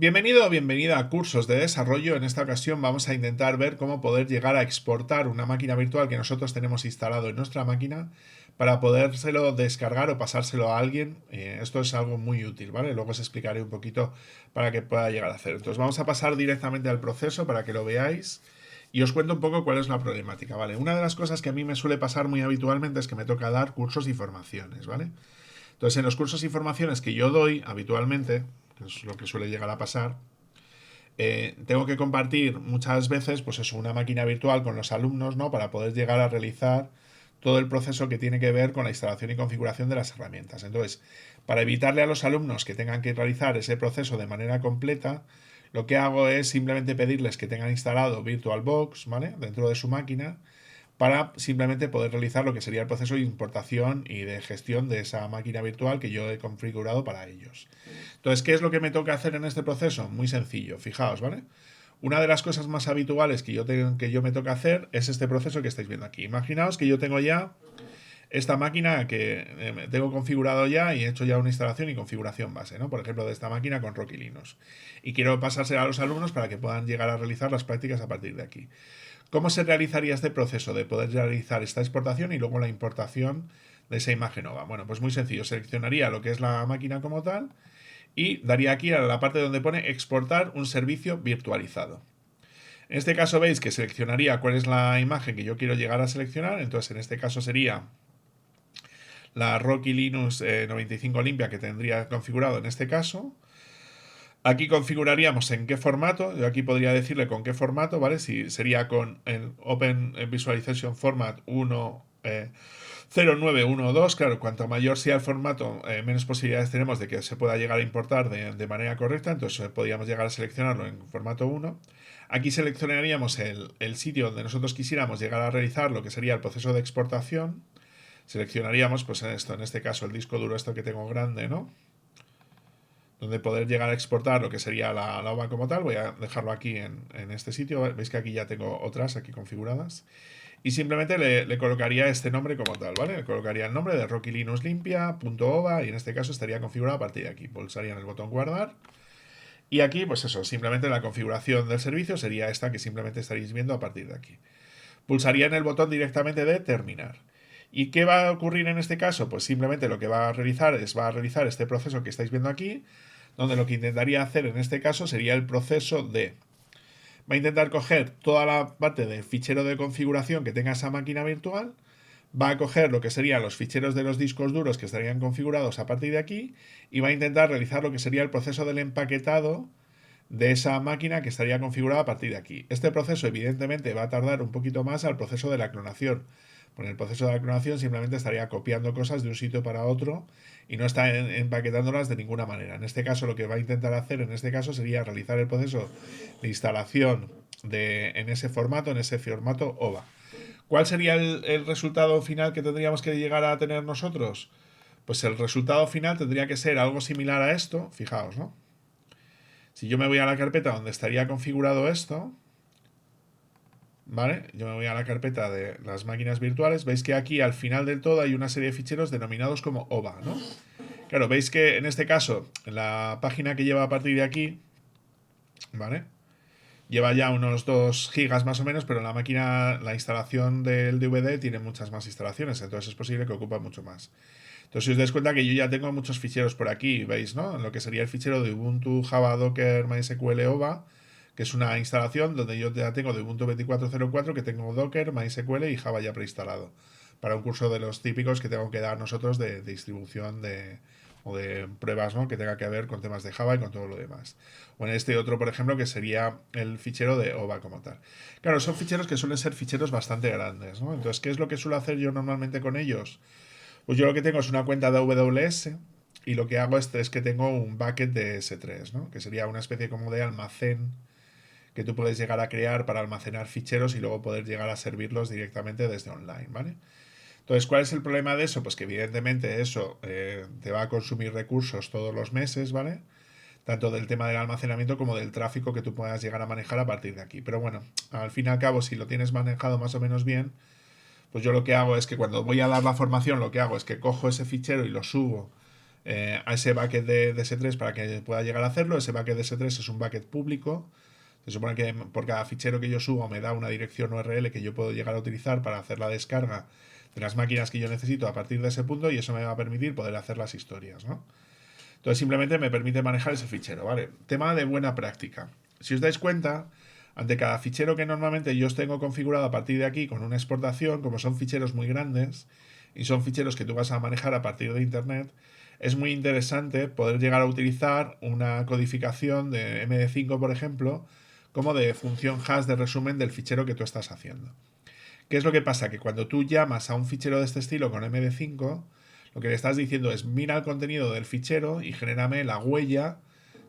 Bienvenido o bienvenida a Cursos de Desarrollo. En esta ocasión vamos a intentar ver cómo poder llegar a exportar una máquina virtual que nosotros tenemos instalado en nuestra máquina para podérselo descargar o pasárselo a alguien. Esto es algo muy útil, ¿vale? Luego os explicaré un poquito para que pueda llegar a hacer. Entonces vamos a pasar directamente al proceso para que lo veáis y os cuento un poco cuál es la problemática, ¿vale? Una de las cosas que a mí me suele pasar muy habitualmente es que me toca dar cursos y formaciones, ¿vale? Entonces, en los cursos y formaciones que yo doy habitualmente, que es lo que suele llegar a pasar, tengo que compartir muchas veces, pues eso, una máquina virtual con los alumnos, ¿no? Para poder llegar a realizar todo el proceso que tiene que ver con la instalación y configuración de las herramientas. Entonces, para evitarle a los alumnos que tengan que realizar ese proceso de manera completa, lo que hago es simplemente pedirles que tengan instalado VirtualBox, ¿vale? Dentro de su máquina para simplemente poder realizar lo que sería el proceso de importación y de gestión de esa máquina virtual que yo he configurado para ellos. Entonces, ¿qué es lo que me toca hacer en este proceso? Muy sencillo, fijaos, ¿vale? Una de las cosas más habituales que yo me toca hacer es este proceso que estáis viendo aquí. Imaginaos que yo tengo ya esta máquina que tengo configurado ya y he hecho ya una instalación y configuración base, ¿no? Por ejemplo, de esta máquina con Rocky Linux. Y quiero pasársela a los alumnos para que puedan llegar a realizar las prácticas a partir de aquí. ¿Cómo se realizaría este proceso de poder realizar esta exportación y luego la importación de esa imagen OVA? Bueno, pues muy sencillo. Seleccionaría lo que es la máquina como tal y daría aquí a la parte donde pone exportar un servicio virtualizado. En este caso veis que seleccionaría cuál es la imagen que yo quiero llegar a seleccionar. Entonces en este caso sería la Rocky Linux 95 limpia que tendría configurado en este caso. Aquí configuraríamos en qué formato. Yo aquí podría decirle con qué formato, ¿vale? Si sería con el Open Visualization Format 1, 0912. Claro, cuanto mayor sea el formato, menos posibilidades tenemos de que se pueda llegar a importar de manera correcta. Entonces podríamos llegar a seleccionarlo en formato 1. Aquí seleccionaríamos el sitio donde nosotros quisiéramos llegar a realizar lo que sería el proceso de exportación. Seleccionaríamos, pues en este caso, el disco duro esto que tengo grande, ¿no? Donde poder llegar a exportar lo que sería la OVA como tal. Voy a dejarlo aquí en este sitio. Veis que aquí ya tengo otras aquí configuradas. Y simplemente le colocaría este nombre como tal, ¿vale? Le colocaría el nombre de Rocky Linux limpia.ova y en este caso estaría configurado a partir de aquí. Pulsaría en el botón guardar. Y aquí, pues eso, simplemente la configuración del servicio sería esta que simplemente estaréis viendo a partir de aquí. Pulsaría en el botón directamente de terminar. ¿Y qué va a ocurrir en este caso? Pues simplemente lo que va a realizar es va a realizar este proceso que estáis viendo aquí, donde lo que intentaría hacer en este caso sería el proceso de... Va a intentar coger toda la parte del fichero de configuración que tenga esa máquina virtual, va a coger lo que serían los ficheros de los discos duros que estarían configurados a partir de aquí y va a intentar realizar lo que sería el proceso del empaquetado de esa máquina que estaría configurada a partir de aquí. Este proceso evidentemente va a tardar un poquito más al proceso de la clonación. Por el proceso de la clonación simplemente estaría copiando cosas de un sitio para otro y no está empaquetándolas de ninguna manera. En este caso lo que va a intentar hacer en este caso sería realizar el proceso de instalación en ese formato OVA. ¿Cuál sería el resultado final que tendríamos que llegar a tener nosotros? Pues el resultado final tendría que ser algo similar a esto, fijaos, ¿no? Si yo me voy a la carpeta donde estaría configurado esto, ¿vale? Yo me voy a la carpeta de las máquinas virtuales. Veis que aquí al final del todo hay una serie de ficheros denominados como OVA, ¿no? Claro, veis que en este caso, la página que lleva a partir de aquí, ¿vale? Lleva ya unos 2 gigas más o menos, pero la máquina, la instalación del DVD tiene muchas más instalaciones, entonces es posible que ocupe mucho más. Entonces, si os dais cuenta que yo ya tengo muchos ficheros por aquí, ¿veis, no? En lo que sería el fichero de Ubuntu, Java, Docker, MySQL, OVA, que es una instalación donde yo ya tengo de Ubuntu 24.04, que tengo Docker, MySQL y Java ya preinstalado. Para un curso de los típicos que tengo que dar nosotros de distribución o de pruebas, ¿no? Que tenga que ver con temas de Java y con todo lo demás. O en este otro, por ejemplo, que sería el fichero de OVA como tal. Claro, son ficheros que suelen ser ficheros bastante grandes, ¿no? Entonces, ¿qué es lo que suelo hacer yo normalmente con ellos? Pues yo lo que tengo es una cuenta de AWS y lo que hago es que tengo un bucket de S3, ¿no? Que sería una especie como de almacén que tú puedes llegar a crear para almacenar ficheros y luego poder llegar a servirlos directamente desde online, ¿vale? Entonces, ¿cuál es el problema de eso? Pues que evidentemente eso te va a consumir recursos todos los meses, ¿vale? Tanto del tema del almacenamiento como del tráfico que tú puedas llegar a manejar a partir de aquí. Pero bueno, al fin y al cabo, si lo tienes manejado más o menos bien, pues yo lo que hago es que cuando voy a dar la formación, lo que hago es que cojo ese fichero y lo subo a ese bucket de S3 para que pueda llegar a hacerlo. Ese bucket de S3 es un bucket público. Se supone que por cada fichero que yo subo me da una dirección URL que yo puedo llegar a utilizar para hacer la descarga de las máquinas que yo necesito a partir de ese punto, y eso me va a permitir poder hacer las historias, ¿no? Entonces simplemente me permite manejar ese fichero, ¿vale? Tema de buena práctica. Si os dais cuenta, ante cada fichero que normalmente yo os tengo configurado a partir de aquí con una exportación, como son ficheros muy grandes y son ficheros que tú vas a manejar a partir de Internet, es muy interesante poder llegar a utilizar una codificación de MD5, por ejemplo, como de función hash de resumen del fichero que tú estás haciendo. ¿Qué es lo que pasa? Que cuando tú llamas a un fichero de este estilo con MD5, lo que le estás diciendo es: mira el contenido del fichero y genérame la huella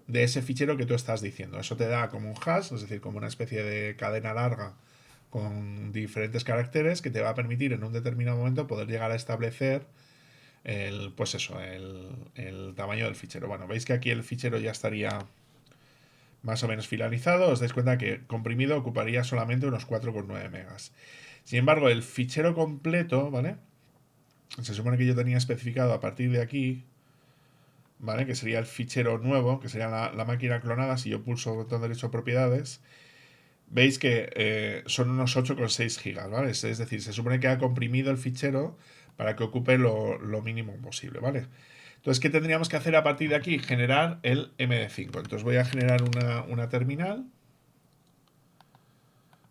de ese fichero que tú estás diciendo. Eso te da como un hash, es decir, como una especie de cadena larga con diferentes caracteres que te va a permitir en un determinado momento poder llegar a establecer pues eso, el tamaño del fichero. Bueno, veis que aquí el fichero ya estaría más o menos finalizado. Os dais cuenta que comprimido ocuparía solamente unos 4,9 megas. Sin embargo, el fichero completo, ¿vale? Se supone que yo tenía especificado a partir de aquí, ¿vale? Que sería el fichero nuevo, que sería la máquina clonada. Si yo pulso botón derecho propiedades, veis que son unos 8,6 gigas, ¿vale? Es decir, se supone que ha comprimido el fichero para que ocupe lo mínimo posible, ¿vale? Entonces, ¿qué tendríamos que hacer a partir de aquí? Generar el MD5. Entonces voy a generar una terminal.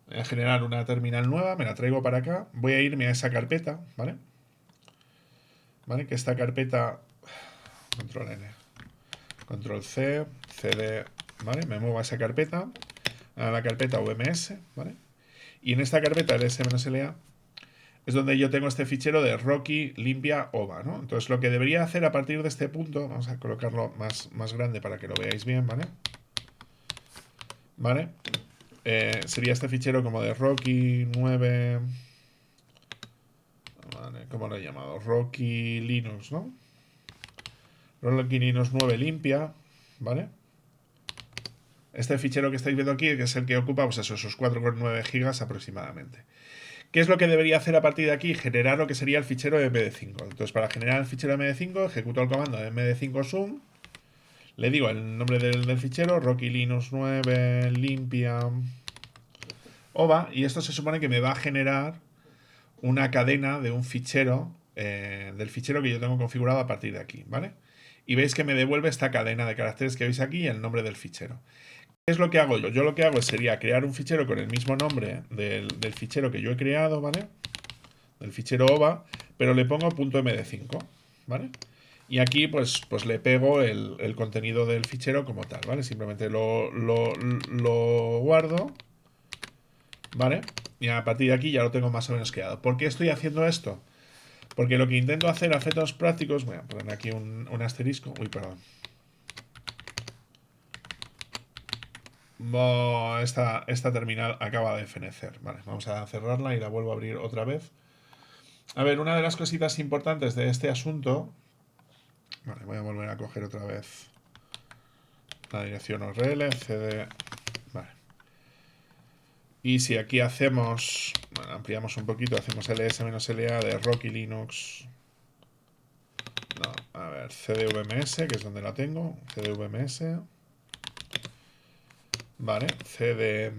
Voy a generar una terminal nueva, me la traigo para acá. Voy a irme a esa carpeta, ¿vale? ¿Vale? Que esta carpeta, control N, control C, CD, ¿vale? Me muevo a esa carpeta, a la carpeta UMS, ¿vale? Y en esta carpeta ls-la es donde yo tengo este fichero de Rocky limpia ova, ¿no? Entonces lo que debería hacer a partir de este punto, vamos a colocarlo más grande para que lo veáis bien, ¿vale? ¿Vale? Sería este fichero como de Rocky 9, ¿vale? ¿Cómo lo he llamado? Rocky Linux, ¿no? Rocky Linux 9 limpia, ¿vale? Este fichero que estáis viendo aquí, que es el que ocupa pues esos 4,9 gigas aproximadamente. ¿Qué es lo que debería hacer a partir de aquí? Generar lo que sería el fichero MD5. Entonces, para generar el fichero MD5, ejecuto el comando MD5 sum, le digo el nombre del fichero, Rocky Linux 9 limpia ova, y esto se supone que me va a generar una cadena de un fichero, del fichero que yo tengo configurado a partir de aquí, ¿vale? Y veis que me devuelve esta cadena de caracteres que veis aquí y el nombre del fichero. ¿Qué es lo que hago yo? Yo lo que hago sería crear un fichero con el mismo nombre del fichero que yo he creado, ¿vale? Del fichero OVA, pero le pongo .md5, ¿vale? Y aquí pues le pego el contenido del fichero como tal, ¿vale? Simplemente lo guardo, ¿vale? Y a partir de aquí ya lo tengo más o menos creado. ¿Por qué estoy haciendo esto? Porque lo que intento hacer a efectos prácticos, voy a poner aquí un asterisco, uy, perdón. Esta terminal acaba de fenecer. Vale, vamos a cerrarla y la vuelvo a abrir otra vez. A ver, una de las cositas importantes de este asunto. Vale, voy a volver a coger otra vez la dirección URL, cd. Vale. Y si aquí hacemos, bueno, ampliamos un poquito, hacemos ls-la de Rocky Linux. No, a ver, cdvms, que es donde la tengo. cdvms. Vale, cd.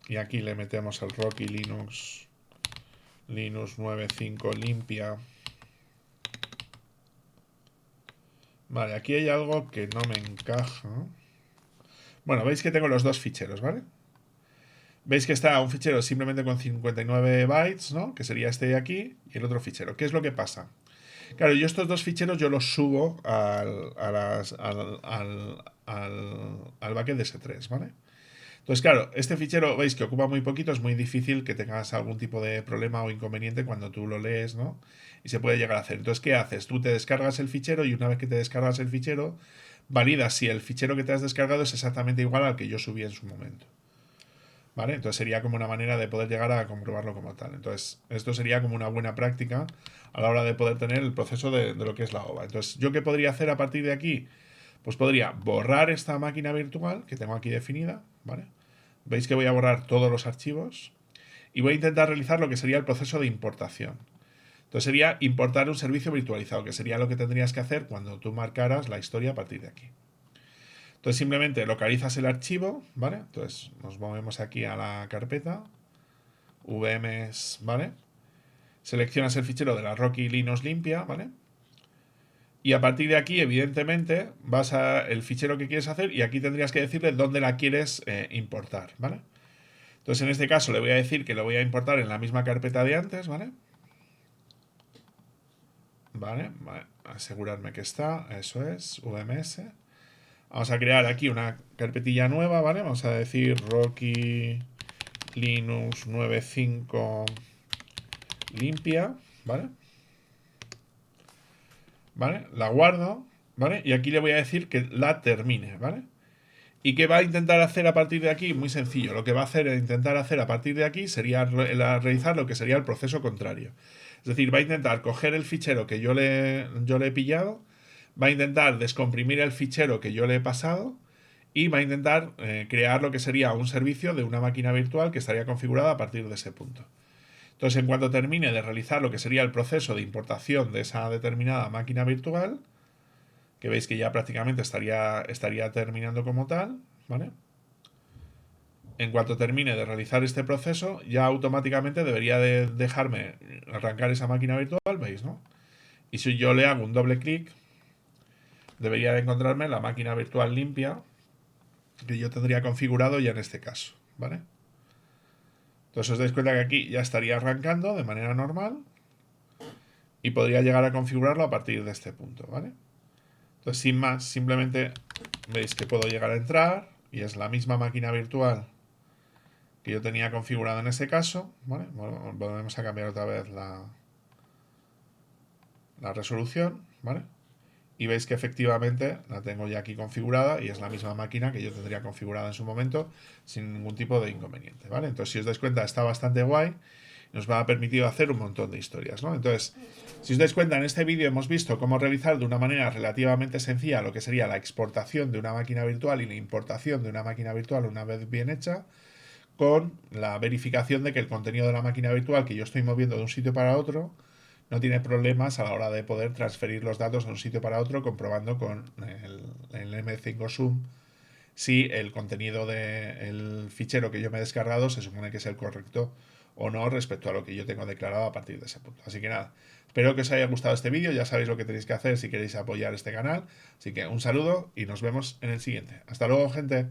Y aquí le metemos el Rocky Linux 9.5 limpia. Vale, aquí hay algo que no me encaja. Bueno, veis que tengo los dos ficheros, ¿vale? Veis que está un fichero simplemente con 59 bytes, ¿no? Que sería este de aquí, y el otro fichero. ¿Qué es lo que pasa? Claro, yo estos dos ficheros yo los subo al bucket de S3, ¿vale? Entonces, claro, este fichero, veis que ocupa muy poquito, es muy difícil que tengas algún tipo de problema o inconveniente cuando tú lo lees, ¿no? Y se puede llegar a hacer. Entonces, ¿qué haces? Tú te descargas el fichero y una vez que te descargas el fichero, validas si el fichero que te has descargado es exactamente igual al que yo subí en su momento. ¿Vale? Entonces sería como una manera de poder llegar a comprobarlo como tal. Entonces, esto sería como una buena práctica a la hora de poder tener el proceso de lo que es la OVA. Entonces, ¿yo qué podría hacer a partir de aquí? Pues podría borrar esta máquina virtual que tengo aquí definida, ¿vale? Veis que voy a borrar todos los archivos y voy a intentar realizar lo que sería el proceso de importación. Entonces sería importar un servicio virtualizado, que sería lo que tendrías que hacer cuando tú marcaras la historia a partir de aquí. Entonces simplemente localizas el archivo, ¿vale? Entonces nos movemos aquí a la carpeta, VMs, ¿vale? Seleccionas el fichero de la Rocky Linux limpia, ¿vale? Y a partir de aquí, evidentemente, vas a el fichero que quieres hacer y aquí tendrías que decirle dónde la quieres importar, ¿vale? Entonces en este caso le voy a decir que lo voy a importar en la misma carpeta de antes, ¿vale? Vale, asegurarme que está, eso es, VMS. Vamos a crear aquí una carpetilla nueva, ¿vale? Vamos a decir Rocky Linux 95 limpia, ¿vale? ¿Vale? La guardo, ¿vale? Y aquí le voy a decir que la termine, ¿vale? ¿Y qué va a intentar hacer a partir de aquí? Muy sencillo. Lo que va a hacer intentar hacer a partir de aquí sería realizar lo que sería el proceso contrario. Es decir, va a intentar coger el fichero que yo le he pillado, va a intentar descomprimir el fichero que yo le he pasado y va a intentar crear lo que sería un servicio de una máquina virtual que estaría configurada a partir de ese punto. Entonces, en cuanto termine de realizar lo que sería el proceso de importación de esa determinada máquina virtual, que veis que ya prácticamente estaría terminando como tal, ¿vale? En cuanto termine de realizar este proceso, ya automáticamente debería de dejarme arrancar esa máquina virtual, ¿veis, no? Y si yo le hago un doble clic, debería de encontrarme la máquina virtual limpia que yo tendría configurado ya en este caso, ¿vale? Entonces os dais cuenta que aquí ya estaría arrancando de manera normal y podría llegar a configurarlo a partir de este punto, ¿vale? Entonces, sin más, simplemente veis que puedo llegar a entrar y es la misma máquina virtual que yo tenía configurada en ese caso, ¿vale? Bueno, volvemos a cambiar otra vez la resolución, ¿vale? Y veis que efectivamente la tengo ya aquí configurada y es la misma máquina que yo tendría configurada en su momento sin ningún tipo de inconveniente, ¿vale? Entonces, si os dais cuenta, está bastante guay. Nos va a permitir hacer un montón de historias, ¿no? Entonces, si os dais cuenta, en este vídeo hemos visto cómo realizar de una manera relativamente sencilla lo que sería la exportación de una máquina virtual y la importación de una máquina virtual una vez bien hecha, con la verificación de que el contenido de la máquina virtual que yo estoy moviendo de un sitio para otro no tiene problemas a la hora de poder transferir los datos de un sitio para otro, comprobando con el M5 Zoom si el contenido del fichero que yo me he descargado se supone que es el correcto o no respecto a lo que yo tengo declarado a partir de ese punto. Así que nada, espero que os haya gustado este vídeo, ya sabéis lo que tenéis que hacer si queréis apoyar este canal. Así que un saludo y nos vemos en el siguiente. Hasta luego, gente.